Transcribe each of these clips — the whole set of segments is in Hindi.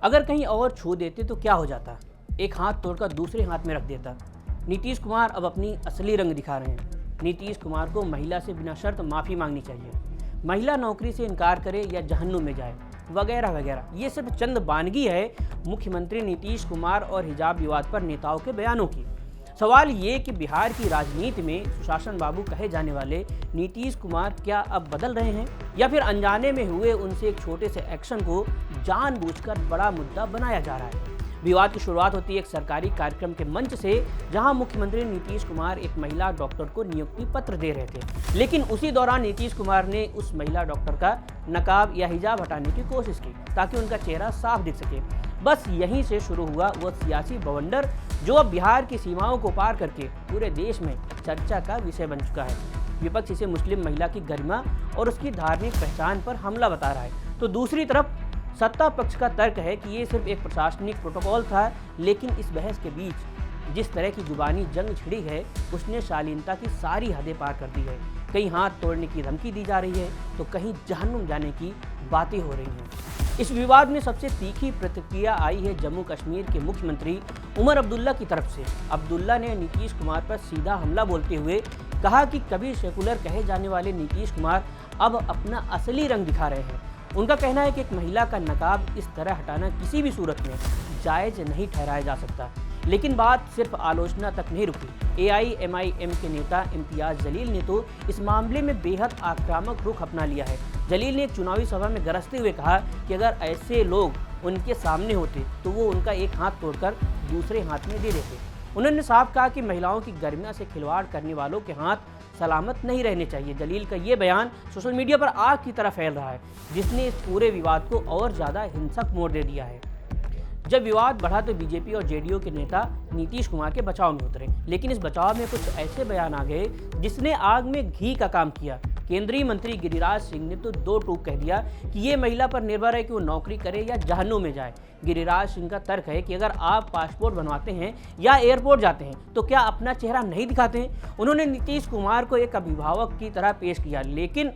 अगर कहीं और छू देते तो क्या हो जाता, एक हाथ तोड़कर दूसरे हाथ में रख देता। नीतीश कुमार अब अपनी असली रंग दिखा रहे हैं। नीतीश कुमार को महिला से बिना शर्त माफ़ी मांगनी चाहिए, महिला नौकरी से इनकार करे या जहन्नुम में जाए, वगैरह वगैरह। ये सिर्फ चंद बानगी है मुख्यमंत्री नीतीश कुमार और हिजाब विवाद पर नेताओं के बयानों की। सवाल ये कि बिहार की राजनीति में सुशासन बाबू कहे जाने वाले नीतीश कुमार क्या अब बदल रहे हैं, या फिर अनजाने में हुए उनसे एक छोटे से एक्शन को जानबूझकर बड़ा मुद्दा बनाया जा रहा है। विवाद की शुरुआत होती है एक सरकारी कार्यक्रम के मंच से, जहां मुख्यमंत्री नीतीश कुमार एक महिला डॉक्टर को नियुक्ति पत्र दे रहे थे। लेकिन उसी दौरान नीतीश कुमार ने उस महिला डॉक्टर का नकाब या हिजाब हटाने की कोशिश की ताकि उनका चेहरा साफ दिख सके। बस यहीं से शुरू हुआ वह सियासी बवंडर जो अब बिहार की सीमाओं को पार करके पूरे देश में चर्चा का विषय बन चुका है। विपक्ष इसे मुस्लिम महिला की गरिमा और उसकी धार्मिक पहचान पर हमला बता रहा है, तो दूसरी तरफ सत्ता पक्ष का तर्क है कि ये सिर्फ एक प्रशासनिक प्रोटोकॉल था। लेकिन इस बहस के बीच जिस तरह की जुबानी जंग छिड़ी है, उसने शालीनता की सारी हदें पार कर दी है। कहीं हाथ तोड़ने की धमकी दी जा रही है तो कहीं जहन्नुम जाने की बातें हो रही हैं। इस विवाद में सबसे तीखी प्रतिक्रिया आई है जम्मू कश्मीर के मुख्यमंत्री उमर अब्दुल्ला की तरफ से। अब्दुल्ला ने नीतीश कुमार पर सीधा हमला बोलते हुए कहा कि कभी सेकुलर कहे जाने वाले नीतीश कुमार अब अपना असली रंग दिखा रहे हैं। उनका कहना है कि एक महिला का नकाब इस तरह हटाना किसी भी सूरत में जायज़ नहीं ठहराया जा सकता। लेकिन बात सिर्फ आलोचना तक नहीं रुकी। AIMIM के नेता इम्तियाज़ जलील ने तो इस मामले में बेहद आक्रामक रुख अपना लिया है। जलील ने एक चुनावी सभा में गरजते हुए कहा कि अगर ऐसे लोग उनके सामने होते तो वो उनका एक हाथ तोड़कर दूसरे हाथ में दे देते। उन्होंने साफ कहा कि महिलाओं की गरिमा से खिलवाड़ करने वालों के हाथ सलामत नहीं रहने चाहिए। जलील का ये बयान सोशल मीडिया पर आग की तरह फैल रहा है, जिसने इस पूरे विवाद को और ज़्यादा हिंसक मोड़ दे दिया है। जब विवाद बढ़ा तो बीजेपी और जेडीयू के नेता नीतीश कुमार के बचाव में उतरे, लेकिन इस बचाव में कुछ ऐसे बयान आ गए जिसने आग में घी का काम किया। केंद्रीय मंत्री गिरिराज सिंह ने तो दो टूक कह दिया कि ये महिला पर निर्भर है कि वो नौकरी करे या जहन्नुम में जाए। गिरिराज सिंह का तर्क है कि अगर आप पासपोर्ट बनवाते हैं या एयरपोर्ट जाते हैं तो क्या अपना चेहरा नहीं दिखाते हैं। उन्होंने नीतीश कुमार को एक अभिभावक की तरह पेश किया, लेकिन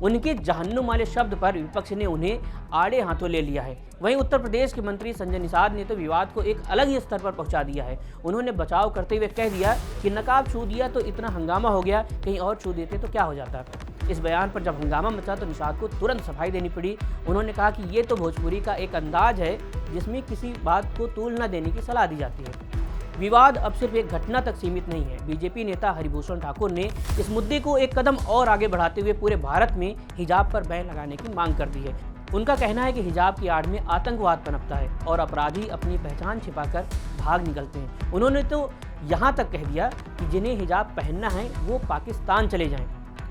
उनके जहन्नुम वाले शब्द पर विपक्ष ने उन्हें आड़े हाथों ले लिया है। वहीं उत्तर प्रदेश के मंत्री संजय निषाद ने तो विवाद को एक अलग ही स्तर पर पहुंचा दिया है। उन्होंने बचाव करते हुए कह दिया कि नकाब छू दिया तो इतना हंगामा हो गया, कहीं और छू देते तो क्या हो जाता। इस बयान पर जब हंगामा मचा तो निषाद को तुरंत सफाई देनी पड़ी। उन्होंने कहा कि ये तो भोजपुरी का एक अंदाज है जिसमें किसी बात को तूल न देने की सलाह दी जाती है। विवाद अब सिर्फ एक घटना तक सीमित नहीं है। बीजेपी नेता हरिभूषण ठाकुर ने इस मुद्दे को एक कदम और आगे बढ़ाते हुए पूरे भारत में हिजाब पर बैन लगाने की मांग कर दी है। उनका कहना है कि हिजाब की आड़ में आतंकवाद पनपता है और अपराधी अपनी पहचान छिपाकर भाग निकलते हैं। उन्होंने तो यहाँ तक कह दिया कि जिन्हें हिजाब पहनना है वो पाकिस्तान चले जाएं।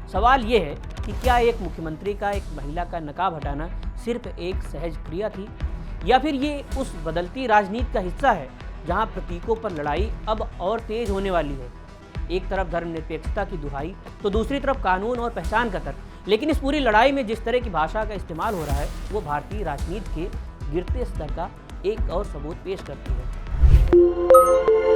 सवाल ये है कि क्या एक मुख्यमंत्री का एक महिला का नकाब हटाना सिर्फ एक सहज क्रिया थी, या फिर ये उस बदलती राजनीति का हिस्सा है जहां प्रतीकों पर लड़ाई अब और तेज होने वाली है। एक तरफ धर्मनिरपेक्षता की दुहाई तो दूसरी तरफ कानून और पहचान का तर्क। लेकिन इस पूरी लड़ाई में जिस तरह की भाषा का इस्तेमाल हो रहा है वो भारतीय राजनीति के गिरते स्तर का एक और सबूत पेश करती है।